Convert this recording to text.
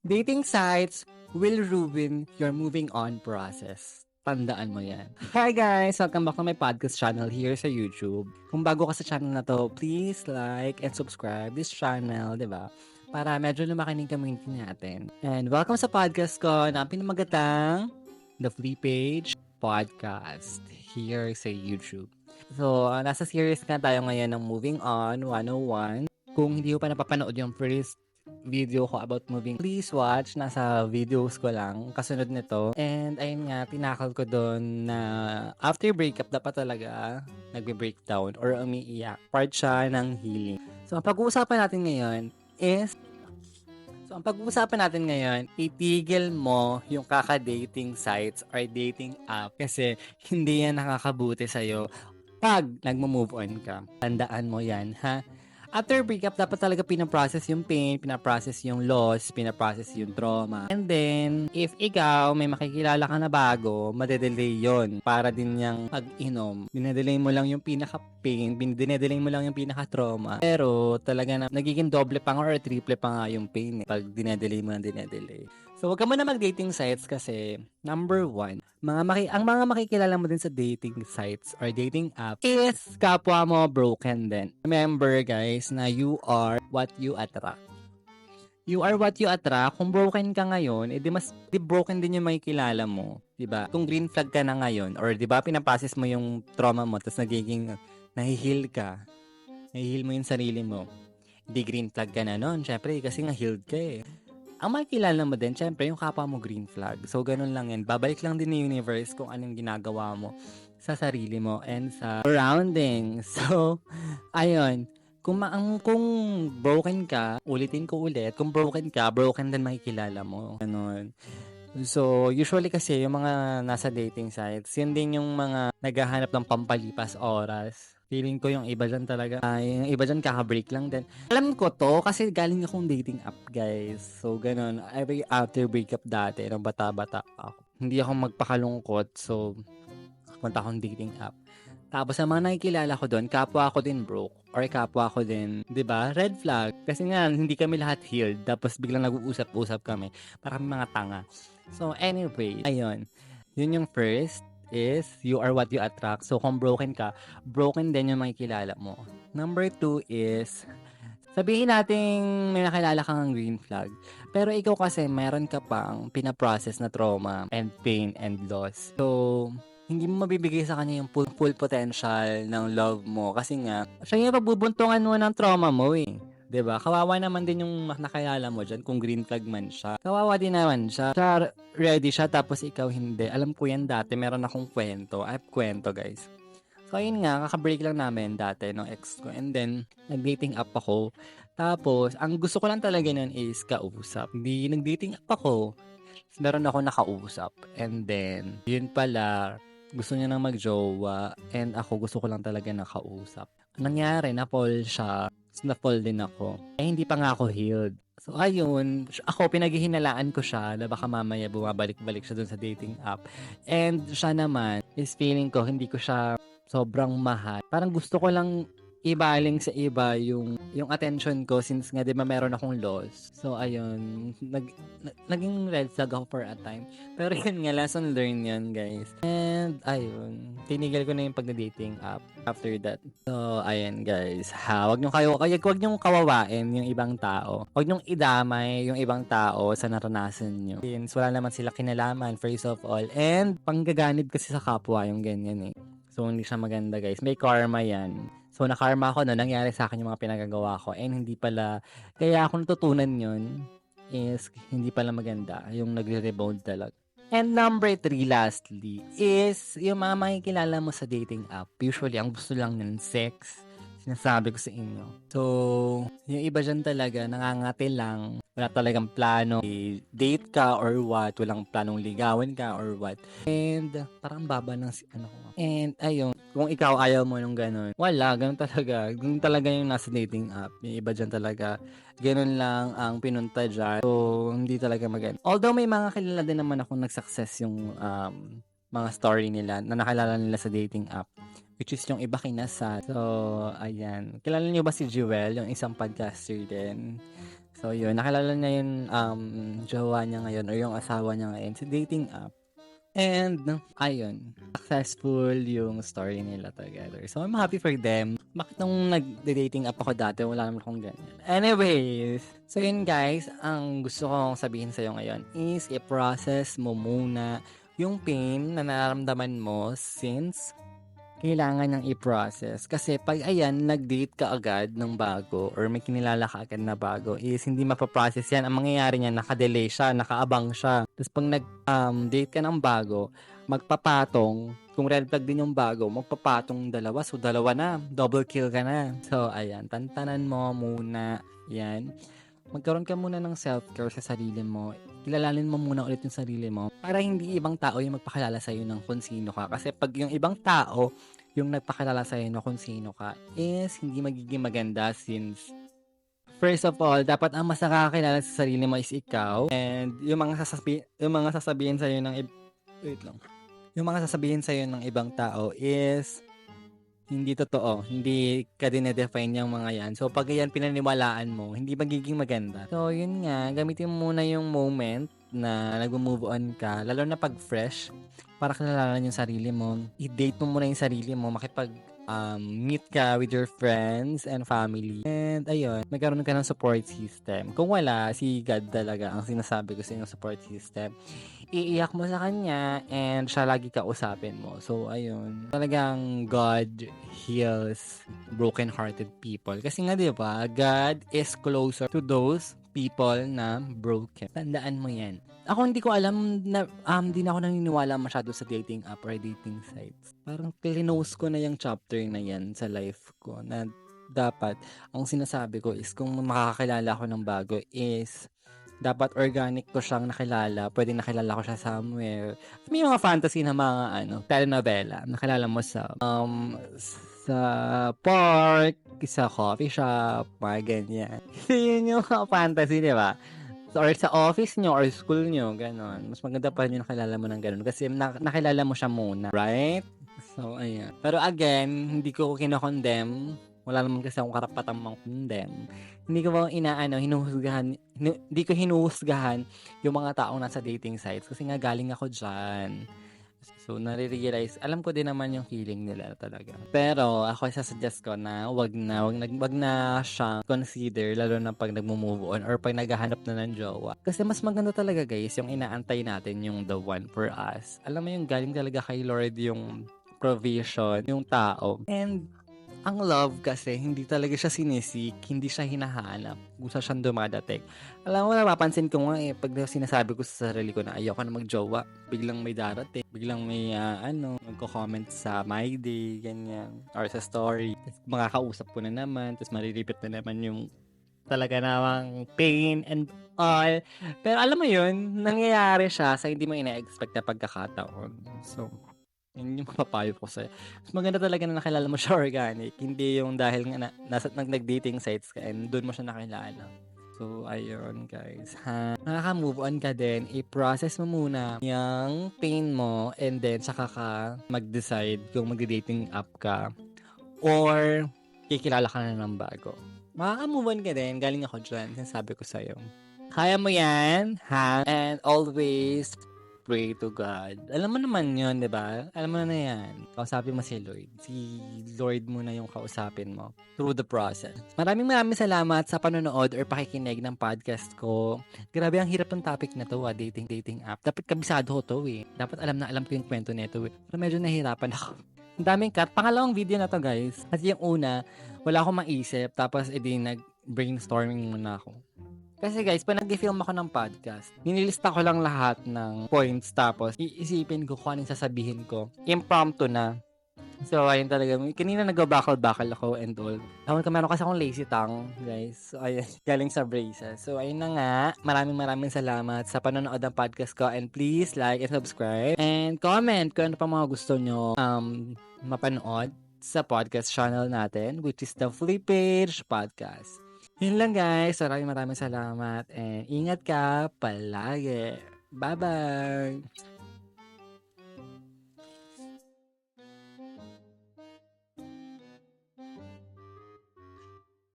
Dating sites will ruin your moving on process. Tandaan mo yan. Hi guys! Welcome back to my podcast channel here sa YouTube. Kung bago ka sa channel na to, please like and subscribe this channel, di ba? Para medyo lumaki ng community natin. And welcome sa podcast ko na pinamagatang The Free Page Podcast here sa YouTube. So, nasa series nga tayo ngayon ng Moving On 101. Kung hindi ko pa napapanood yung first video ko about moving, please watch. Nasa videos ko lang kasunod nito. And ayun nga, tinakal ko doon na after breakup dapat talaga nagbe-breakdown or umiiyak. Part siya ng healing. So ang pag-uusapan natin ngayon, itigil mo yung kaka-dating sites or dating app kasi hindi yan nakakabuti sa'yo pag nagmo-move on ka. Tandaan mo yan, ha? After breakup, dapat talaga pinaprocess yung pain, pinaprocess yung loss, pinaprocess yung trauma. And then, if ikaw may makikilala ka na bago, madedelay yon para din niyang pag-inom. Dinedelay mo lang yung pinaka-pain, dinedelay mo lang yung pinaka-trauma. Pero talaga na nagiging doble pa nga or triple pa nga yung pain pag dinedelay mo ng dinedelay. So, huwag ka muna mag-dating sites kasi, number one, ang mga makikilala mo din sa dating sites or dating app is kapwa mo broken din. Remember guys na you are what you attract. You are what you attract. Kung broken ka ngayon, di broken din yung makikilala mo. Diba? Kung green flag ka na ngayon or diba pinapasis mo yung trauma mo tapos nagiging nahihil ka. Nahihil mo yung sarili mo. Di green flag ka na nun. Syempre kasi nga healed ka eh. Ang makikilala mo din, syempre, yung kapwa mo green flag. So, ganun lang yan. Babalik lang din ng universe kung anong ginagawa mo sa sarili mo and sa surrounding. So, ayun. Kung broken ka, ulitin ko ulit. Kung broken ka, broken din makikilala mo. Ganun. So, usually kasi, yung mga nasa dating sites, yun din yung mga naghahanap ng pampalipas oras. Feeling ko yung iba dyan talaga, yung iba dyan kaka-break lang din. Alam ko to kasi galing akong dating app, guys. So, ganun. Every after breakup dati, nung bata-bata ako. Hindi ako magpakalungkot. So, punta akong dating app. Tapos, ang mga nakikilala ko doon, kapwa ako din broke. Or kapwa ako din, di ba? Red flag. Kasi nga, hindi kami lahat healed. Tapos, biglang nag-uusap-usap kami. Para kami mga tanga. So, anyway, ayun. Yun yung first is you are what you attract. So, kung broken ka, broken din yung makikilala mo. Number 2 is, sabihin natin may nakilala kang green flag. Pero ikaw kasi meron ka pang pinaprocess na trauma and pain and loss. So, hindi mo mabibigay sa kanya yung full potential ng love mo. Kasi nga, siya yung pagbubuntungan mo ng trauma mo eh. 'Di ba? Kawawa naman din yung nakilala mo diyan kung green flag man siya. Kawawa din naman siya. Siya ready siya tapos ikaw hindi. Alam ko yan dati, meron akong kwento. I have kwento, guys. So, ayun nga, kaka-break lang namin dati ng ex ko. And then, nag-dating app ako. Tapos, ang gusto ko lang talaga nun is kausap. Hindi, nag-dating app ako. Meron ako nakausap. And then, yun pala, gusto niya nang mag-jowa. And ako, gusto ko lang talaga nakausap. Nangyari, na-fall siya. Na-fall din ako. Eh, hindi pa nga ako healed. So, ayun. Ako, pinaghihinalaan ko siya na baka mamaya bumabalik-balik siya dun sa dating app. And siya naman, is feeling ko, hindi ko siya sobrang mahal. Parang gusto ko lang ibaling sa iba yung attention ko since nga 'di ba meron akong loss. So ayun, naging red flag ako for a time. Pero yun nga, lesson learned yun, guys. And ayun, tinigil ko na yung pagda-dating app after that. So ayun, guys. Wag niyong kawawain yung ibang tao. Wag niyong idamay yung ibang tao sa naranasan niyo. Since wala naman sila kinalaman first of all. And panggaganib kasi sa kapwa yung ganyan eh. So, hindi siya maganda, guys. May karma yan. So, na-karma ako na nangyari sa akin yung mga pinagagawa ko. And hindi pala, kaya ako natutunan yun is hindi pala maganda. Yung nagre-rebound talaga. And number 3, lastly, is yung mga makikilala mo sa dating app. Usually, ang gusto lang ng sex. Sinasabi ko sa inyo. So, yung iba dyan talaga, nangangati lang. Wala talagang plano. Date ka or what. Walang planong ligawan ka or what. And, parang baba ng ko. And, ayun. Kung ikaw ayaw mo nung ganun. Wala, ganun talaga. Ganun talaga yung nasa dating app. Yung iba dyan talaga. Ganun lang ang pinunta dyan. So, hindi talaga maganda. Although, may mga kilala din naman akong nag-success yung mga story nila na nakilala nila sa dating app. Which is yung iba kinasal. So, ayan. Kilala niyo ba si Jewel? Yung isang podcaster din. So, So, yun. Nakilala niya yung jowa niya ngayon or yung asawa niya ngayon sa dating app. And, ayun, successful yung story nila together. So, I'm happy for them. Bakit nung nag-dating app ako dati, wala naman akong ganyan. Anyways, so yun guys, ang gusto kong sabihin sa'yo ngayon is i-process mo muna yung pain na nararamdaman mo since kailangan niyang i-process. Kasi pag ayan, nag-date ka agad ng bago or may kinilala ka agad na bago is hindi mapaprocess yan. Ang mangyayari niya, naka-delay siya, nakaabang siya. Tapos pag nag-date ka ng bago, magpapatong. Kung red flag din yung bago, magpapatong dalawa. So, dalawa na. Double kill ka na. So, ayan. Tantanan mo muna. Yan. Magkaroon ka muna ng self-care sa sarili mo. Kilalanin mo muna ulit yung sarili mo para hindi ibang tao yung magpakilala sa'yo ng kung sino ka. Kasi pag yung ibang tao yung nagpakilala sa'yo ng kung sino ka is hindi magiging maganda since first of all, dapat ang mas nakakakilala sa sarili mo is ikaw. And yung mga sasabihin sa'yo ng wait lang. Yung mga sasabihin sa'yo ng ibang tao is hindi totoo. Hindi ka dinedefine yung mga yan. So, pag yan pinaniwalaan mo, hindi magiging maganda. So, yun nga. Gamitin mo muna yung moment na nag-move on ka. Lalo na pag fresh. Para kilalanan yung sarili mo. I-date mo muna yung sarili mo. Meet ka with your friends and family. And, ayun. Magkaroon ka ng support system. Kung wala, si God talaga ang sinasabi ko sa inyong support system. Iiyak mo sa kanya and siya lagi kausapin mo. So, ayun. Talagang God heals broken-hearted people. Kasi nga, di ba, God is closer to those people na broken. Tandaan mo yan. Ako hindi ko alam na, hindi na ako naniniwala masyado sa dating app or dating sites. Parang clinose ko na yung chapter na yan sa life ko na dapat, ang sinasabi ko is kung makakakilala ako ng bago is dapat organic ko siyang nakilala. Pwede nakilala ko siya somewhere. May mga fantasy na mga telenovela. Nakilala mo sa park, sa coffee shop, mga ganyan. Yun yung mga fantasy, di ba? So, or sa office nyo or school nyo, ganon. Mas maganda pa rin yung nakilala mo ng ganon kasi nakilala mo siya muna, right? So, ayan. Pero again, hindi ko kinakondemn. Wala naman kasi akong karapatang mang-condemn. Hindi ko hinuhusgahan yung mga taong nasa dating sites kasi nga galing ako dyan. So, nare-realize, alam ko din naman yung feeling nila talaga. Pero, ako sasuggest ko na wag na siyang consider, lalo na pag nagmo-move on or pag naghahanap na ng jowa. Kasi mas maganda talaga guys, yung inaantay natin yung the one for us. Alam mo yung galing talaga kay Lord yung provision, yung tao. And, ang love kasi, hindi talaga siya sinisik, hindi siya hinahanap. Gusto siyang dumadating. Alam mo, napapansin ko nga pag sinasabi ko sa sarili ko na ayoko na magjowa, biglang may darating, biglang may magko-comment sa my day, ganyan, or sa story. Tapos makakausap ko na naman, tapos mariripit na naman yung talaga namang pain and all. Pero alam mo yun, nangyayari siya sa hindi mo ina-expect na pagkakataon. So, yun yung mapapayo ko sa'yo. Mas maganda talaga na nakilala mo siya organic. Hindi yung dahil nga nag-dating sites ka and doon mo siya nakilala. So, ayun guys. Nakaka-move on ka din. I-process mo muna yung pain mo and then saka ka mag-decide kung mag-dating app ka or kikilala ka na ng bago. Makaka-move on ka din. Galing ako dyan. Sinasabi ko sa'yo. Kaya mo yan, ha? And always pray to God. Alam mo naman yun, di ba? Alam mo na yan. Kausapin mo si Lord. Si Lord muna yung kausapin mo through the process. Maraming salamat sa panonood or pakikinig ng podcast ko. Grabe, ang hirap ng topic na to, dating app. Dapat kabisado ko to Dapat alam ko yung kwento nito Pero medyo nahihirapan ako. Ang daming cut. Pangalawang video na to guys. Kasi yung una, wala akong maisip. Tapos nag-brainstorming muna ako. Kasi guys, pag nag-film ako ng podcast, nililista ko lang lahat ng points tapos iisipin ko kung anong sasabihin ko. Impromptu na. So, ayun talaga. Kanina nag-bakal-bakal ako and all. Meron kasi akong lazy tongue, guys. So, ayun. Galing sa braces. So, ayun na nga. Maraming salamat sa panonood ng podcast ko. And please like and subscribe. And comment kung ano pa mga gusto nyo mapanood sa podcast channel natin, which is the Flip Page Podcast. Yun lang guys. Maraming salamat. And ingat ka palagi. Bye-bye!